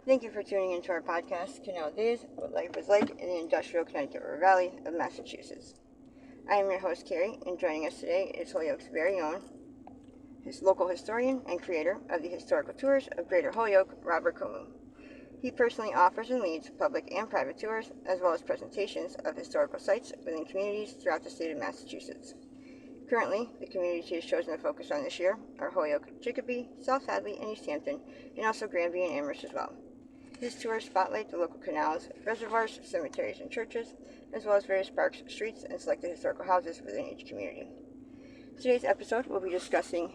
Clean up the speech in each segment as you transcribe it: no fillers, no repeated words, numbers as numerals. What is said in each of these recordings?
Thank you for tuning into our podcast, Canal Days, What Life Was Like in the Industrial Connecticut River Valley of Massachusetts. I am your host, Carrie, and joining us today is Holyoke's very own, his local historian and creator of the historical tours of Greater Holyoke, Robert Comu. He personally offers and leads public and private tours, as well as presentations of historical sites within communities throughout the state of Massachusetts. Currently, the communities he has chosen to focus on this year are Holyoke, Chicopee, South Hadley, and East Hampton, and also Granby and Amherst as well. His tours spotlight the local canals, reservoirs, cemeteries, and churches, as well as various parks, streets, and selected historical houses within each community. Today's episode will be discussing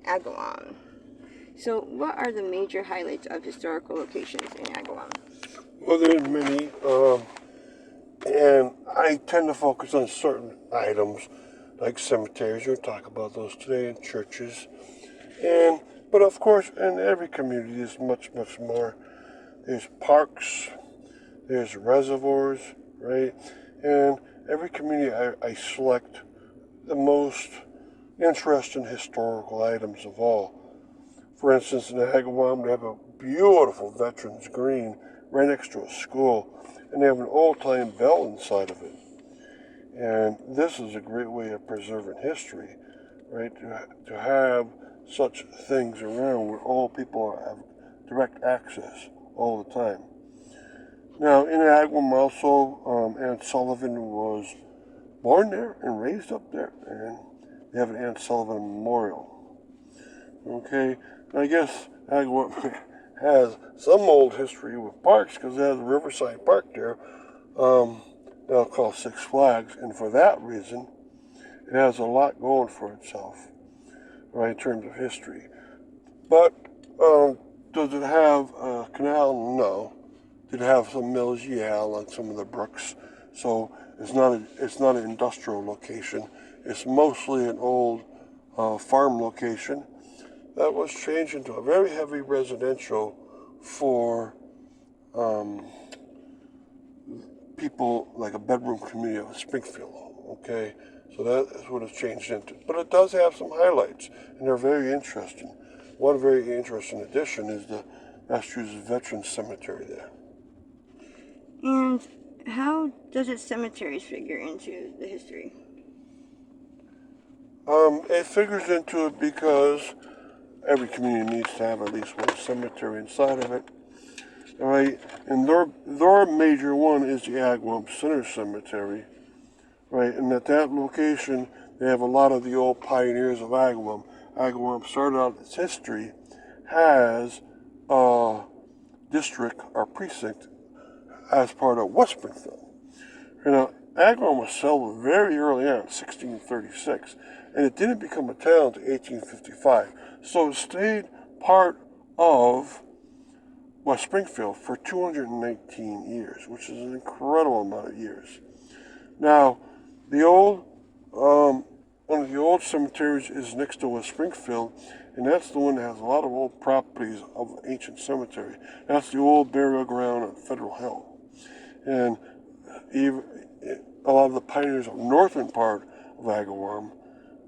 Agawam. So, what are the major highlights of historical locations in Agawam? Well, there's many, and I tend to focus on certain items, like cemeteries. We'll talk about those today, and churches. But of course, in every community, there's much more. There's parks, there's reservoirs, right? And every community, I select the most interesting historical items of all. For instance, in Agawam, they have a beautiful Veterans Green right next to a school, and they have an old-time bell inside of it. And this is a great way of preserving history, right? To have such things around where all people have direct access all the time. Now, in Agawam also, Aunt Sullivan was born there and raised up there, and they have an Aunt Sullivan memorial. Okay, I guess Agawam has some old history with parks because it has a Riverside Park there. They'll call Six Flags, and for that reason, it has a lot going for itself, right, in terms of history. But does it have a canal? No. Did it have some mills? Yeah, on some of the brooks. So it's not an industrial location. It's mostly an old farm location that was changed into a very heavy residential for people, like a bedroom community of Springfield. Okay, so that is what it's changed into. But it does have some highlights, and they're very interesting. One very interesting addition is the Massachusetts Veterans Cemetery there. And how does its cemeteries figure into the history? It figures into it because every community needs to have at least one cemetery inside of it. All right, and their major one is the Agawam Center Cemetery, right? And at that location, they have a lot of the old pioneers of Agawam. Agawam started out its history as a district or precinct as part of West Springfield. You know, Agawam was settled very early on, 1636, and it didn't become a town until 1855. So it stayed part of West Springfield for 219 years, which is an incredible amount of years. Now, one of the old cemeteries is next to West Springfield, and that's the one that has a lot of old properties of ancient cemetery. That's the old burial ground on Federal Hill. And even a lot of the pioneers of the northern part of Agawam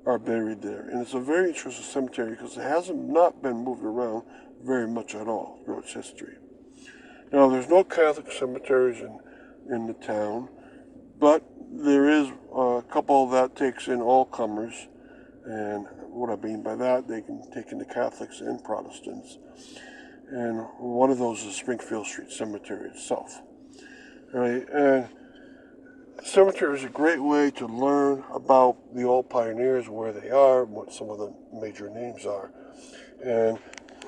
are buried there. And it's a very interesting cemetery because it hasn't not been moved around very much at all throughout its history. Now, there's no Catholic cemeteries in the town, but there is a couple that takes in all comers. And what I mean by that, they can take in the Catholics and Protestants. And one of those is Springfield Street Cemetery itself. Right? And cemetery is a great way to learn about the old pioneers, where they are, what some of the major names are. And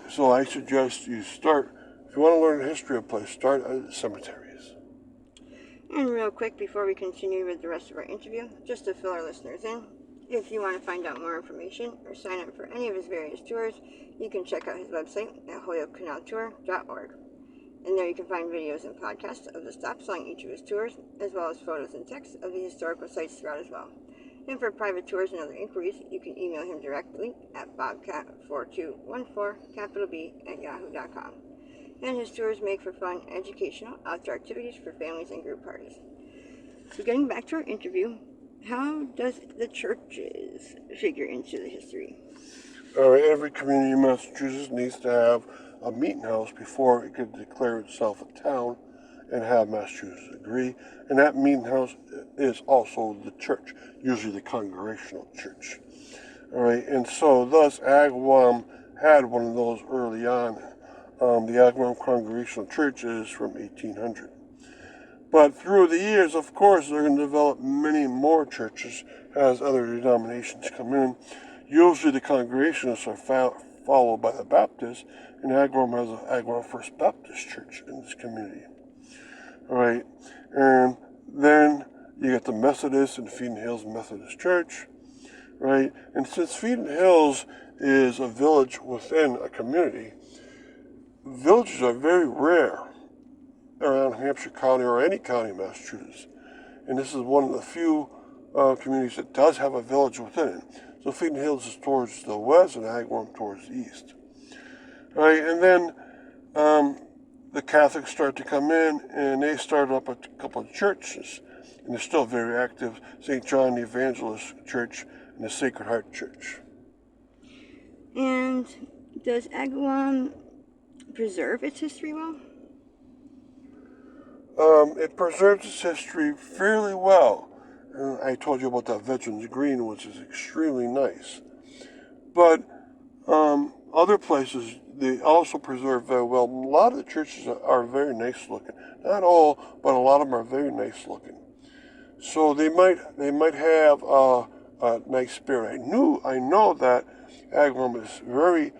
so I suggest you start, if you want to learn the history of a place, start at cemeteries. And real quick, before we continue with the rest of our interview, just to fill our listeners in, if you want to find out more information or sign up for any of his various tours, you can check out his website at holyokecanaltour.org. And there you can find videos and podcasts of the stops along each of his tours, as well as photos and text of the historical sites throughout as well. And for private tours and other inquiries, you can email him directly at bobcat4214, And his tours make for fun, educational, outdoor activities for families and group parties. So getting back to our interview, how does the churches figure into the history? Every community in Massachusetts needs to have a meeting house before it could declare itself a town and have Massachusetts agree. And that meeting house is also the church, usually the Congregational Church. All right, and so thus Agawam had one of those early on. The Agawam Congregational Church is from 1800. But through the years, of course, they're going to develop many more churches as other denominations come in. Usually the Congregationalists are followed by the Baptists, and Agawam has an Agawam First Baptist Church in this community. All right, and then you get the Methodists and Feeding Hills Methodist Church, right? And since Feeding Hills is a village within a community, villages are very rare around Hampshire County or any county in Massachusetts. And this is one of the few communities that does have a village within it. So Feeding Hills is towards the west and Agawam towards the east. All right, and then the Catholics start to come in, and they start up a couple of churches, and they're still very active. St. John the Evangelist Church and the Sacred Heart Church. And does Agawam preserve its history well? It preserves its history fairly well. I told you about that Veterans Green, which is extremely nice. But other places, they also preserve very well. A lot of the churches are very nice looking. Not all, but a lot of them are very nice looking. So they might have a nice spirit. I know that Agawam is very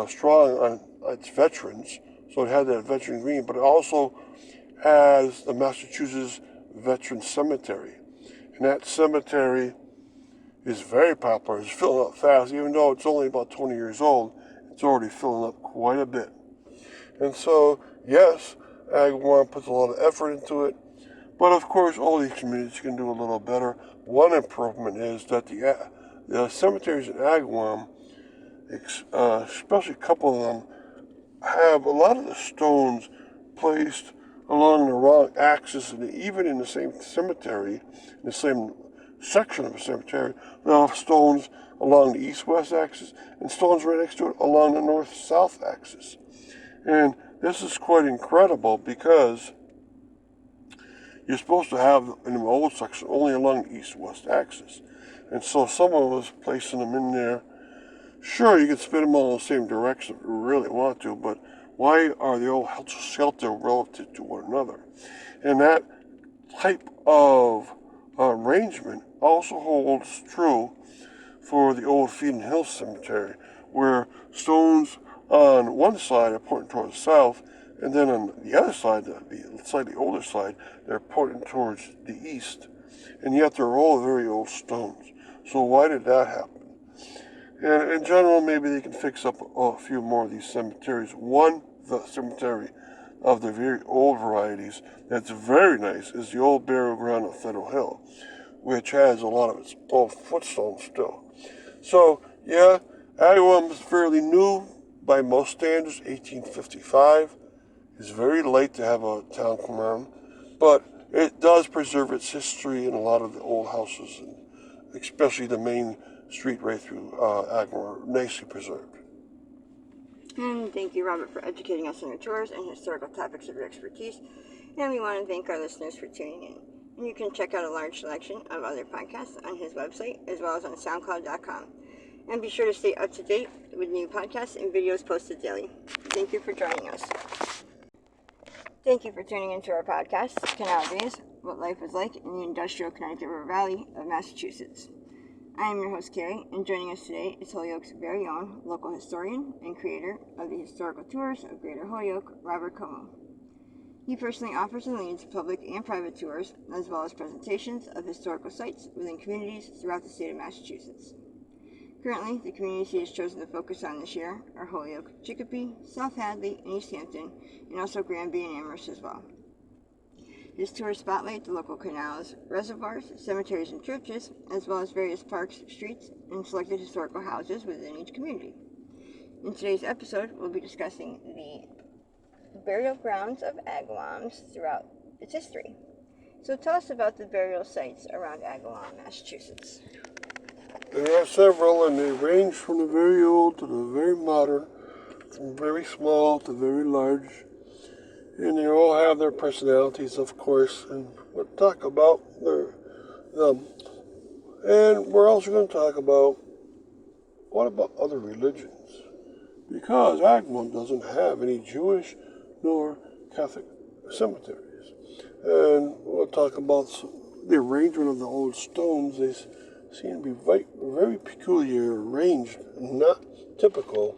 strong on its veterans, so it had that Veteran Green, but it also has the Massachusetts Veterans Cemetery. And that cemetery is very popular. It's filling up fast. Even though it's only about 20 years old, it's already filling up quite a bit. And so, yes, Agawam puts a lot of effort into it. But of course, all these communities can do a little better. One improvement is that the cemeteries in Agawam, especially a couple of them, have a lot of the stones placed along the wrong axis, and even in the same cemetery, in the same section of the cemetery, they'll have stones along the east-west axis and stones right next to it along the north-south axis. And this is quite incredible because you're supposed to have in the old section only along the east-west axis. And so someone was placing them in there. Sure, you can spin them all in the same direction if you really want to, but why are they all sheltered relative to one another? And that type of arrangement also holds true for the old Feeding Hill Cemetery, where stones on one side are pointing towards the south, and then on the other side, the slightly older side, they're pointing towards the east. And yet they're all very old stones. So why did that happen? And in general, maybe they can fix up a few more of these cemeteries. One cemetery of the very old varieties that's very nice is the old burial ground of Federal Hill, which has a lot of its old footstones still. So, yeah, Agawam is fairly new by most standards, 1855. It's very late to have a town come on, but it does preserve its history in a lot of the old houses, and especially the main street right through Agawam, nicely preserved. And thank you, Robert, for educating us on your tours and historical topics of your expertise. And we want to thank our listeners for tuning in. And you can check out a large selection of other podcasts on his website, as well as on SoundCloud.com. And be sure to stay up to date with new podcasts and videos posted daily. Thank you for joining us. Thank you for tuning into our podcast, Canal Days, What Life Was Like in the Industrial Connecticut River Valley of Massachusetts. I am your host, Carrie, and joining us today is Holyoke's very own local historian and creator of the historical tours of Greater Holyoke, Robert Como. He personally offers and leads public and private tours, as well as presentations of historical sites within communities throughout the state of Massachusetts. Currently, the communities he has chosen to focus on this year are Holyoke, Chicopee, South Hadley, and East Hampton, and also Granby and Amherst as well. His tours spotlight the local canals, reservoirs, cemeteries, and churches, as well as various parks, streets, and selected historical houses within each community. In today's episode, we'll be discussing the burial grounds of Agawams throughout its history. So tell us about the burial sites around Agawam, Massachusetts. There are several, and they range from the very old to the very modern. from very small to very large. And they all have their personalities, of course, and we'll talk about them. And we're also going to talk about what about other religions? Because Agawam doesn't have any Jewish nor Catholic cemeteries. And we'll talk about the arrangement of the old stones. They seem to be very peculiar arranged, not typical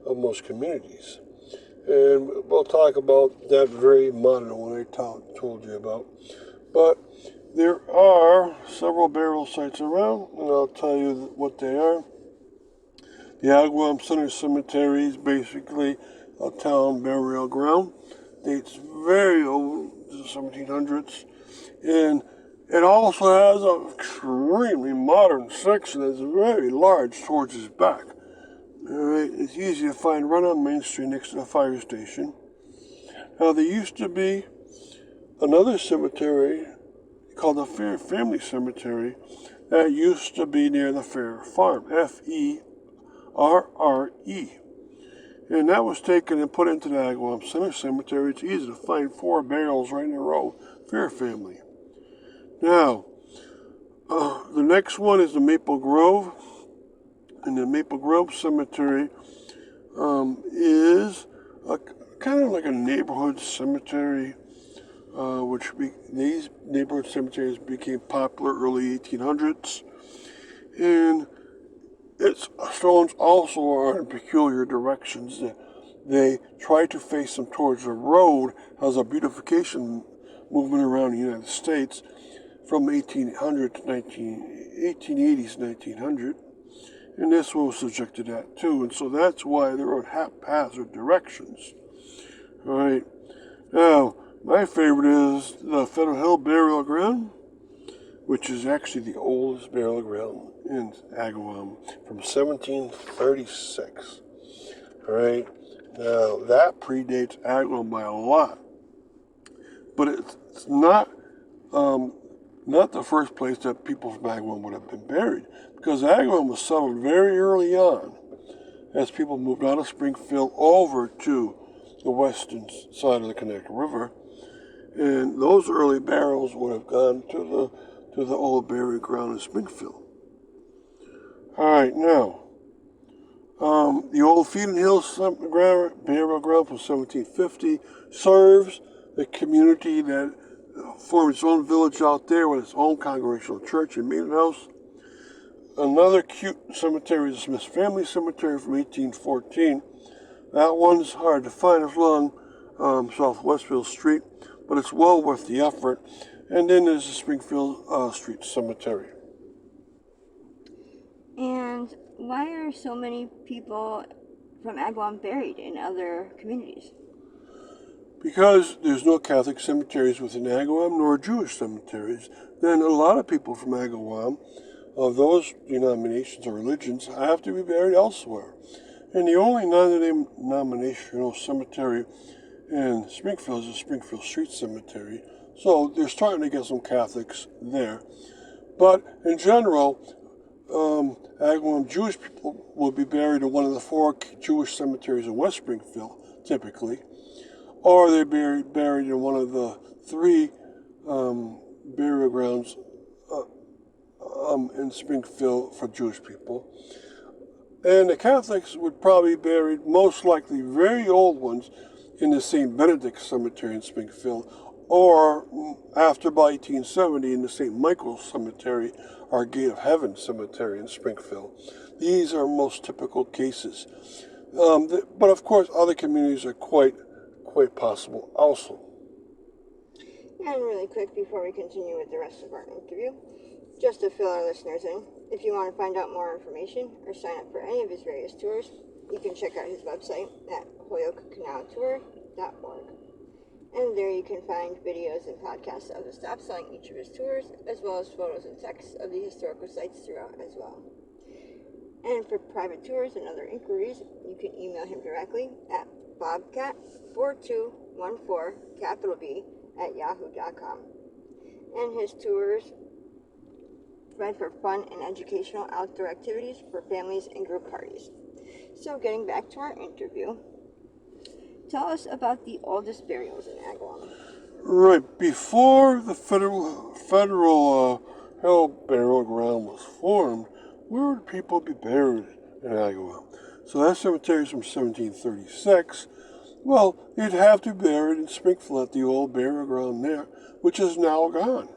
of most communities. And we'll talk about that very modern one I told you about. But there are several burial sites around, and I'll tell you what they are. The Agawam Center Cemetery is basically a town burial ground. Dates very old, to the 1700s. And it also has an extremely modern section that's very large towards its back. Alright, it's easy to find right on Main Street next to the fire station. Now, there used to be another cemetery called the Fair Family Cemetery that used to be near the Fair Farm, Ferre. And that was taken and put into the Agawam Center Cemetery. It's easy to find 4 burials right in a row, Fair Family. Now, the next one is the Maple Grove. And the Maple Grove Cemetery is kind of like a neighborhood cemetery, these neighborhood cemeteries became popular early 1800s. And its stones also are in peculiar directions. They try to face them towards the road as a beautification movement around the United States from 1800 to 1880s, 1900. And this one was subject to that too, and so that's why they're on haphazard directions. All right. Now, my favorite is the Federal Hill Burial Ground, which is actually the oldest burial ground in Agawam from 1736. All right. Now, that predates Agawam by a lot, but it's not the first place that people from Agawam would have been buried, because Agawam was settled very early on as people moved out of Springfield over to the western side of the Connecticut River, and those early burials would have gone to the old burial ground in Springfield. All right, now, the old Feeding Hill burial ground from 1750 serves the community that formed its own village out there with its own congregational church and meeting house. Another cute cemetery is the Smith Family Cemetery from 1814. That one's hard to find. It's along South Westfield Street, but it's well worth the effort. And then there's the Springfield Street Cemetery. And why are so many people from Agawam buried in other communities? Because there's no Catholic cemeteries within Agawam nor Jewish cemeteries, then a lot of people from Agawam of those denominations or religions have to be buried elsewhere. And the only non-denominational cemetery in Springfield is the Springfield Street Cemetery. So they're starting to get some Catholics there. But in general, Agawam Jewish people will be buried in one of the 4 Jewish cemeteries in West Springfield, typically. Or they're buried in one of the 3 burial grounds in Springfield for Jewish people. And the Catholics would probably be buried, most likely very old ones, in the St. Benedict Cemetery in Springfield, or after by 1870 in the St. Michael's Cemetery, or Gate of Heaven Cemetery in Springfield. These are most typical cases. But of course, other communities are quite possible also. And really quick before we continue with the rest of our interview, just to fill our listeners in, if you want to find out more information or sign up for any of his various tours, you can check out his website at holyokecanaltour.org. And there you can find videos and podcasts of the stops on each of his tours, as well as photos and texts of the historical sites throughout as well. And for private tours and other inquiries, you can email him directly at bobcat4214B@yahoo.com. And his tours provide for fun and educational outdoor activities for families and group parties. So, getting back to our interview, tell us about the oldest burials in Agawam. Right before the federal held burial ground was formed, where would people be buried in Agawam? So that cemetery is from 1736. Well, you'd have to be buried in Springfield at the old burial ground there, which is now gone.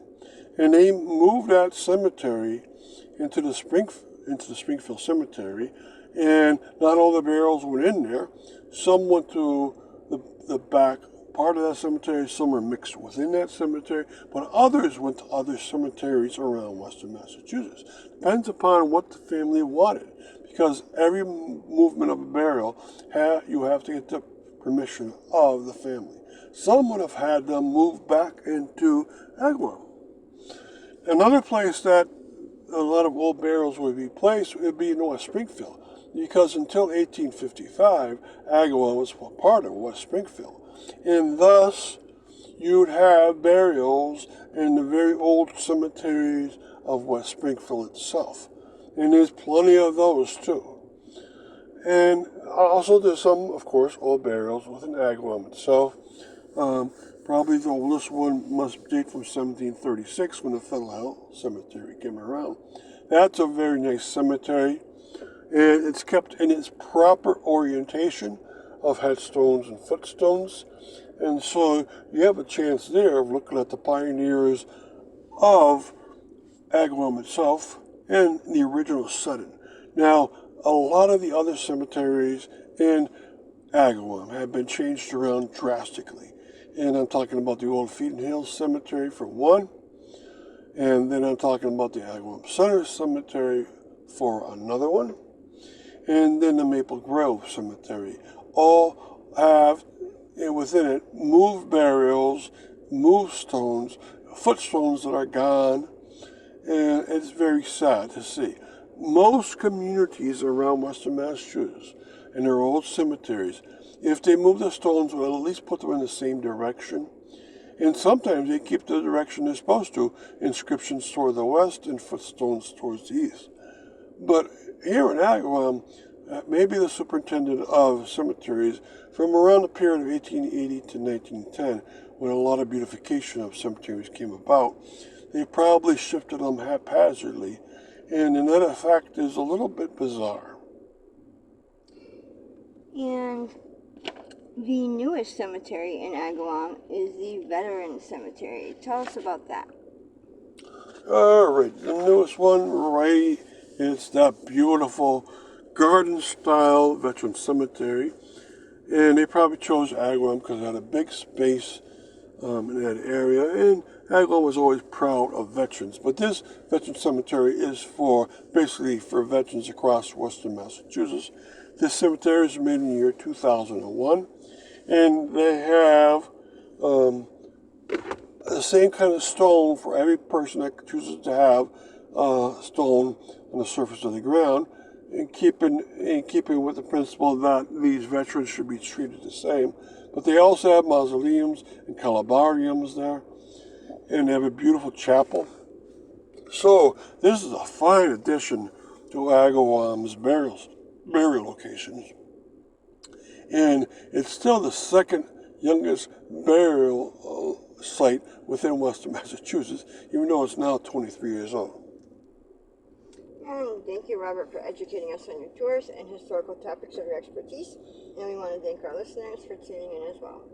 And they moved that cemetery into the Springfield Cemetery, and not all the burials went in there. Some went to the back part of that cemetery, some are mixed within that cemetery, but others went to other cemeteries around Western Massachusetts. Depends upon what the family wanted, because every movement of a burial, you have to get the permission of the family. Some would have had them move back into Agawam. Another place that a lot of old burials would be placed would be in West Springfield, because until 1855, Agawam was part of West Springfield. And thus, you'd have burials in the very old cemeteries of West Springfield itself. And there's plenty of those too. And also there's some, of course, old burials within Agawam itself. Probably the oldest one must date from 1736 when the Federal Health Cemetery came around. That's a very nice cemetery, and it's kept in its proper orientation of headstones and footstones. And so you have a chance there of looking at the pioneers of Agawam itself and the original setting. Now, a lot of the other cemeteries in Agawam have been changed around drastically. And I'm talking about the old Feeding Hills Cemetery for one, and then I'm talking about the Agawam Center Cemetery for another one, and then the Maple Grove Cemetery. All have within it moved burials, moved stones, footstones that are gone, and it's very sad to see. Most communities around Western Massachusetts in their old cemeteries, if they move the stones, will at least put them in the same direction. And sometimes they keep the direction they're supposed to, inscriptions toward the west and footstones towards the east. But here in Agawam, maybe the superintendent of cemeteries from around the period of 1880 to 1910, when a lot of beautification of cemeteries came about, they probably shifted them haphazardly, and the net effect is a little bit bizarre. And the newest cemetery in Agawam is the Veteran Cemetery. Tell us about that. All right, the newest one, right, is that beautiful garden-style veteran cemetery. And they probably chose Agawam because it had a big space in that area. And Agawam was always proud of veterans. But this veteran cemetery is basically for veterans across Western Massachusetts. This cemetery was made in the year 2001. And they have the same kind of stone for every person that chooses to have a stone on the surface of the ground, in keeping with the principle that these veterans should be treated the same. But they also have mausoleums and calabariums there, and they have a beautiful chapel. So this is a fine addition to Agawam's burial locations. And it's still the second youngest burial site within Western Massachusetts, even though it's now 23 years old. And thank you, Robert, for educating us on your tours and historical topics of your expertise. And we want to thank our listeners for tuning in as well.